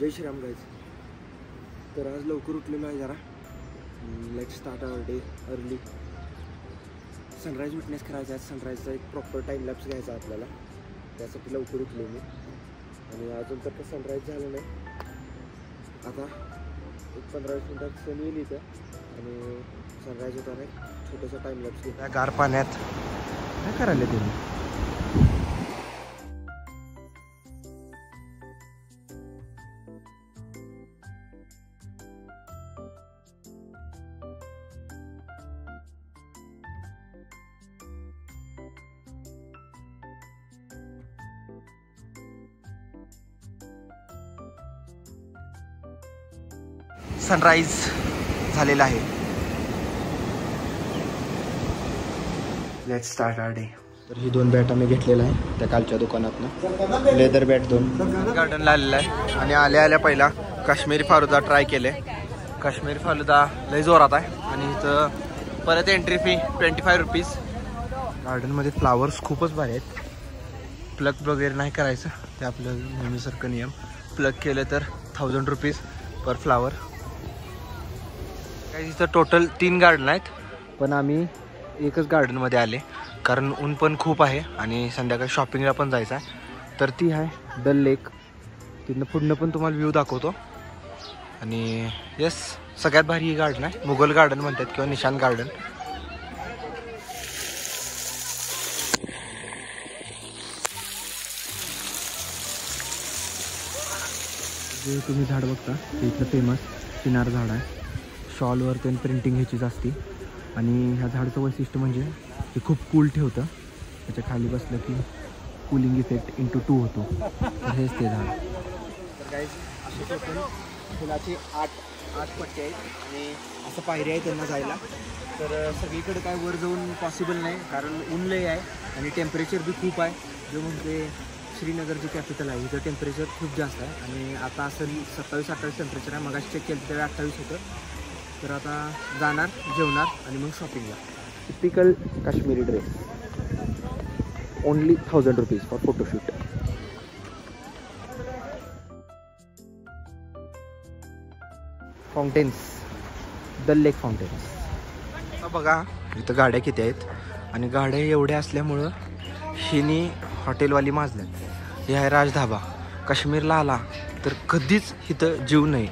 जय Shriram guys. तर आज लवकर उठलेलो आहे जरा. Let's start our day early. Sunrise witness करायचा आहे. सनराईजचा एक प्रॉपर टाईम लॅप्स घ्यायचा आपल्याला. त्यासाठी लवकर उठलो मी आणि अजून तर काही सनराईज झालं नाही. आता एक 15-20 मिनिटात सन येईल इथं आणि सनराईज होताना एक छोटंसं टाईम लॅप्स घेऊ. गार पाण्यात काय करायला तुम्ही? सनराईज झालेला आहे. Let's start our day. तर ही 2 बॅट आम्ही घेतलेला आहे त्या कालच्या दुकानातनं. लेदर बॅट 2 गार्डनला आलेला आहे आणि आल्या पहिला काश्मीरी फालुदा ट्राय केले. काश्मीरी फालुदा लय जोरात आहे आणि इथं परत एंट्री फी 25 रुपीज. गार्डनमध्ये फ्लावर्स खूपच भारी आहेत. प्लग वगैरे नाही करायचं, ते आपलं नेहमीसारखं नियम. प्लग केलं तर 1000 रुपीज पर फ्लावर. काही इथं टोटल 3 गार्डन आहेत, पण आम्ही एकच गार्डनमध्ये आले कारण ऊन पण खूप आहे आणि संध्याकाळी शॉपिंगला पण जायचं आहे. तर ती आहे डल लेक. तिथनं पुढनं पण तुम्हाला व्ह्यू दाखवतो. आणि येस, सगळ्यात भारी ही गार्डन आहे. मुघल गार्डन म्हणतात किंवा निशान गार्डन. जे तुम्ही झाड बघता ते इथलं फेमस चिनार झाड आहे. शॉलवर पण प्रिंटिंग ह्याचीच असते आणि ह्या झाडाचं वैशिष्ट्य म्हणजे ते खूप कूल ठेवतं. त्याच्या खाली बसलं की कूलिंग इफेक्ट इंटू 2 होतो. तर हेच ते झाड. तर गाईज असे टोटल फुलाचे 8 पट्टे आहेत आणि असं पायऱ्या आहे त्यांना जायला. तर सगळीकडे काय वर जाऊन पॉसिबल नाही कारण ऊन लय आहे आणि टेम्परेचर बी खूप आहे. जो म्हणजे श्रीनगर जे कॅपिटल आहे इथं टेम्परेचर खूप जास्त आहे आणि आता असं 27-28 टेम्परेचर आहे. मगाशी चेक केलं त्यावेळी 28 होतं. तर आता जाणार, जेवणार आणि मग शॉपिंगला. Typical Kashmiri dress. Only 1000 rupees for photoshoot. Fountains, Dal lake fountains. बघा इथं गाड्या किती आहेत आणि गाड्या एवढ्या असल्यामुळं हिनी हॉटेलवाली माजल्यात. हे आहे राज धाबा. काश्मीरला आला तर कधीच इथं जीव नाही.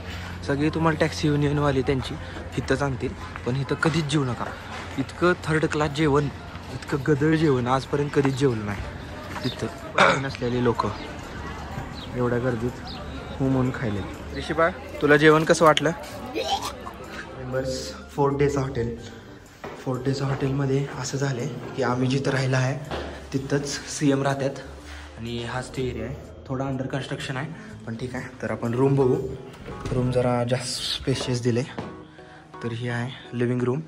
सगळी तुम्हाला टॅक्सी युनियनवाली त्यांची इथंच आणतील, पण इथं कधीच जेवू नका. इतकं 3rd क्लास जेवण, इतकं गदळ जेवण आजपर्यंत कधीच जेवलं नाही. तिथं नसलेले लोक एवढ्या गर्दीत म्हणून खायले. ऋषीबा, तुला जेवण कसं वाटलं? मेंबर्स 4 डेचं हॉटेल. 4 डेचं हॉटेलमध्ये असं झालं आहे की आम्ही जिथं राहिलं आहे तिथंच CM राहतात आणि हाच ते एरिया आहे. थोडा अंडर कन्स्ट्रक्शन आहे पण ठीक आहे. तर आपण रूम बघू. रूम जरा जास्त स्पेशियस दिले. तर ही आहे लिव्हिंग रूम.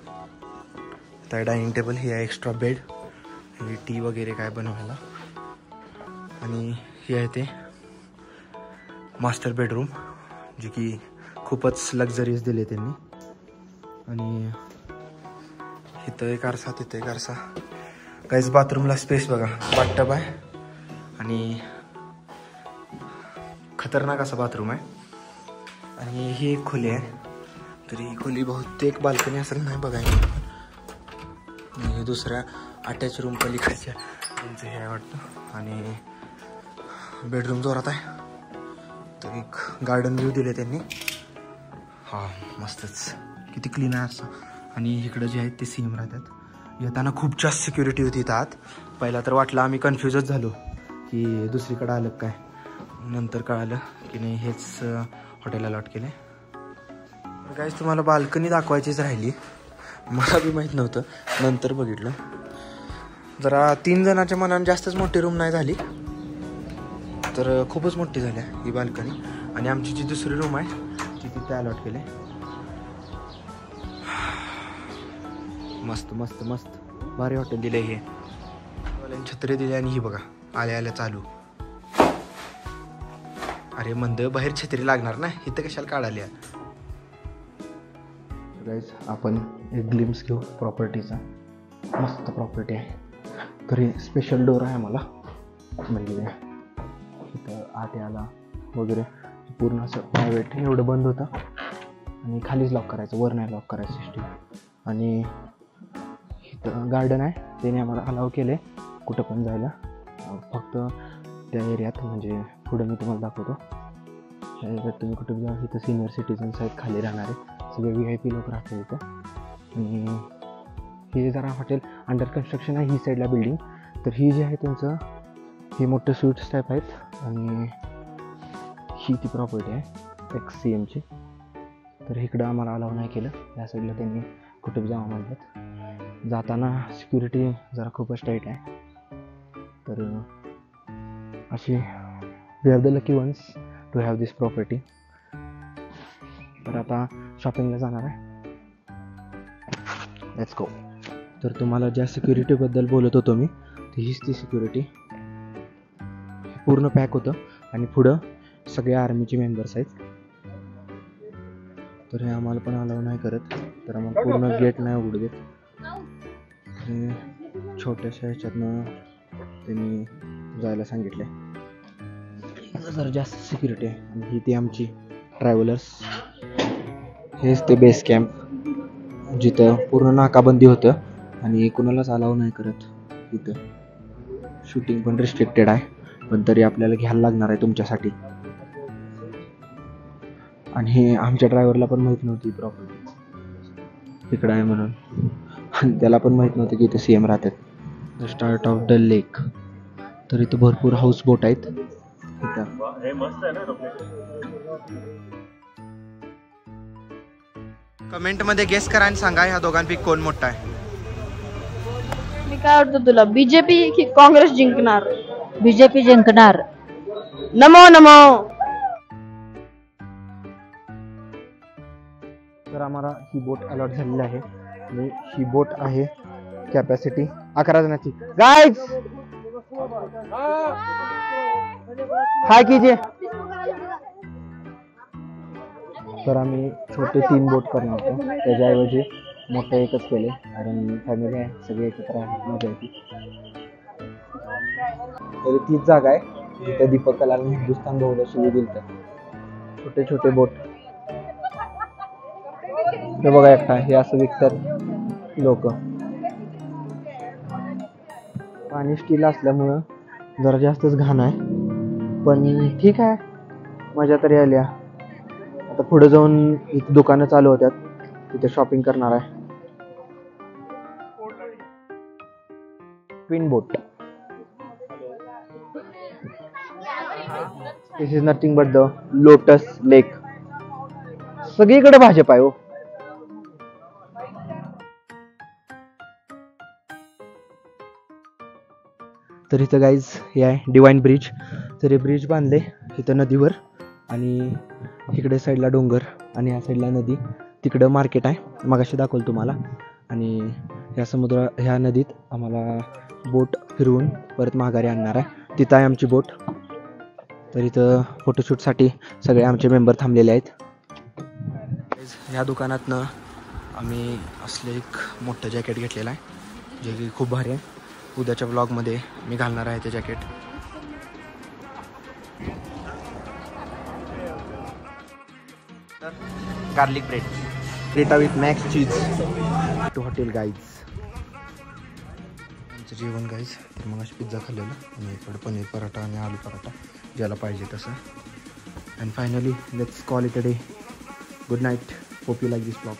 त्या डायनिंग टेबल. ही आहे एक्स्ट्रा बेड. ही टी वगैरे काय बनवायला. आणि ही आहे ते मास्टर बेडरूम जे की खूपच लक्झरियस दिले त्यांनी. आणि इथं एक आरसा, तिथं एक आरसा. काहीच बाथरूमला स्पेस बघा. बाथटब आहे आणि खतरनाक असा बाथरूम आहे. आणि ही एक खोली आहे. तरी ही खोली बहुतेक बाल्कनी असेल नाही बघायला. आणि दुसऱ्या अटॅच रूम पलीकडच्या त्यांचं हे आहे वाटतं. आणि बेडरूम जोरात आहे. तर एक गार्डन व्ह्यू दिले त्यांनी. हां मस्तच. किती क्लीन आहे असं. आणि इकडं जे आहेत ते CM राहतात. येताना खूप जास्त सिक्युरिटी होती इथं आत. पहिला तर वाटलं आम्ही कन्फ्युजच झालो की दुसरीकडं आलं काय. नंतर कळालं की नाही हेच हॉटेल अलॉट केले. गाईस तुम्हाला बाल्कनी दाखवायचीच राहिली. मला बी माहीत नव्हतं, नंतर बघितलं. जरा 3 जणांच्या मनाने जास्तच मोठी रूम नाही झाली तर खूपच मोठी झाली ही बाल्कनी. आणि आमची जी दुसरी रूम आहे ती तिथे अलॉट केले. मस्त मस्त मस्त भारी हॉटेल दिले. हे छत्री दिली आणि ही बघा आल्या चालू. अरे मंद बाहेर छत्री लागणार ना, इथं कशाला काढाली. गाईज आपण एक ग्लिम्स घेऊ प्रॉपर्टीचा. मस्त प्रॉपर्टी आहे. तर स्पेशल डोर आहे मला म्हणजे इथं आत यायला वगैरे पूर्ण असं प्रायव्हेट, एवढं बंद होतं आणि खालीच लॉक करायचं, वर नाही लॉक करायचं सिस्टीम. आणि इथं गार्डन आहे, त्याने आम्हाला अलाव केले कुठं पण जायला, फक्त त्या एरियात. म्हणजे पुढं मी तुम्हाला दाखवतो, ह्या एरियात तुम्ही कुठं जा. इथं सिनियर सिटीजन्स आहेत खाली राहणारे, सगळे VIP लोक राहतात इथं. आणि हे जरा हॉटेल अंडर कन्स्ट्रक्शन आहे ही साईडला बिल्डिंग. तर ही जी आहे त्यांचं हे मोठं स्वीट्स टाईप आहेत. आणि ही ती प्रॉपर्टी आहे XCMची. तर इकडं आम्हाला अलाव नाही केलं, या साईडला त्यांनी कुठं जावं म्हणतात. जाताना सिक्युरिटी जरा खूपच टाईट आहे. तर अशी we are the lucky ones to have this property. तर आता शॉपिंगला जाणार आहे, लेट्स गो. तर तुम्हाला ज्या सिक्युरिटीबद्दल बोलत होतो मी, ती हीच ती सिक्युरिटी. पूर्ण पॅक होतं आणि पुढं सगळे आर्मीचे मेंबर्स आहेत. तर हे आम्हाला पण अलाव नाही करत, तर आम्हाला पूर्ण गेट नाही उघडू देत. छोट्याशा ह्याच्यातनं त्यांनी जायला सांगितले. जरा जास्त सिक्युरिटी आहे. आणि ही ती आमची ट्रॅव्हलर्स. हेच ते बेस कॅम्प, जिथं पूर्ण नाकाबंदी होतं आणि कुणालाच अलाव नाही करत. इथं शूटिंग पण रिस्ट्रिक्टेड आहे, पण तरी आपल्याला घ्यायला लागणार आहे तुमच्यासाठी. आणि हे आमच्या ड्रायव्हरला पण माहीत नव्हती प्रॉपर्टी इकडं आहे म्हणून, आणि त्याला पण माहीत नव्हतं की इथे CM राहतात. द स्टार्ट ऑफ डल लेक. तर इथं भरपूर हाऊस बोट आहेत. कमेंटमध्ये गेस करा आणि सांगा ह्या दोघांपैकी कोण मोठा आहे. मी काय वाटतं तुला, BJP की काँग्रेस जिंकणार? BJP जिंकणार. नमो नमो. तर आम्हाला ही बोट अलॉट झालेली आहे. आणि ही बोट आहे कॅपॅसिटी 11 जणांची. गाईज हाय कीजिए. तर आम्ही छोटे 3 बोट करणार होतो, त्याच्याऐवजी मोठे एकच केले, कारण फॅमिली आहे, सगळे एकत्र आहे, मजा येते. तरी तीच जागा आहे जिथे दीपक कलालने हिंदुस्थान बहुला शिवी दिलं. छोटे छोटे बोट हे बघा एकटा, हे असं विकतात लोक. पाणी स्टील असल्यामुळं जरा जास्तच घाण आहे, पण ठीक आहे, मजा तरी आली. आता पुढे जाऊन इथे दुकानं चालू होत्यात, तिथे शॉपिंग करणार आहे. Twin boat. This is nothing but the lotus lake. सगळीकडे भाजप आहे हो. तर इथं गाईज हे आहे डिवाइन ब्रिज. तर हे ब्रिज बांधले इथं नदीवर, आणि इकडे साईडला डोंगर आणि या साईडला नदी. तिकडं मार्केट आहे, मगाशी दाखवलं तुम्हाला. आणि ह्या नदीत आम्हाला बोट फिरवून परत माघारी आणणार आहे. तिथं आहे आमची बोट. तर इथं फोटोशूटसाठी सगळे आमचे मेंबर थांबलेले आहेत. ह्या दुकानातनं आम्ही असले एक मोठं जॅकेट घेतलेलं आहे, जे की खूप भारी आहे. उद्याच्या ब्लॉगमध्ये मी घालणार आहे ते जॅकेट. गार्लिक ब्रेड ब्रेटा with max cheese too hotel guys. आमचं जेवण गाईज. तर मग अशी पिझ्झा खाल्लेलं, आणि इकडे पनीर पराठा आणि आलू पराठा, ज्याला पाहिजे तसं. And finally let's call it a day. Good night. Hope you like this vlog.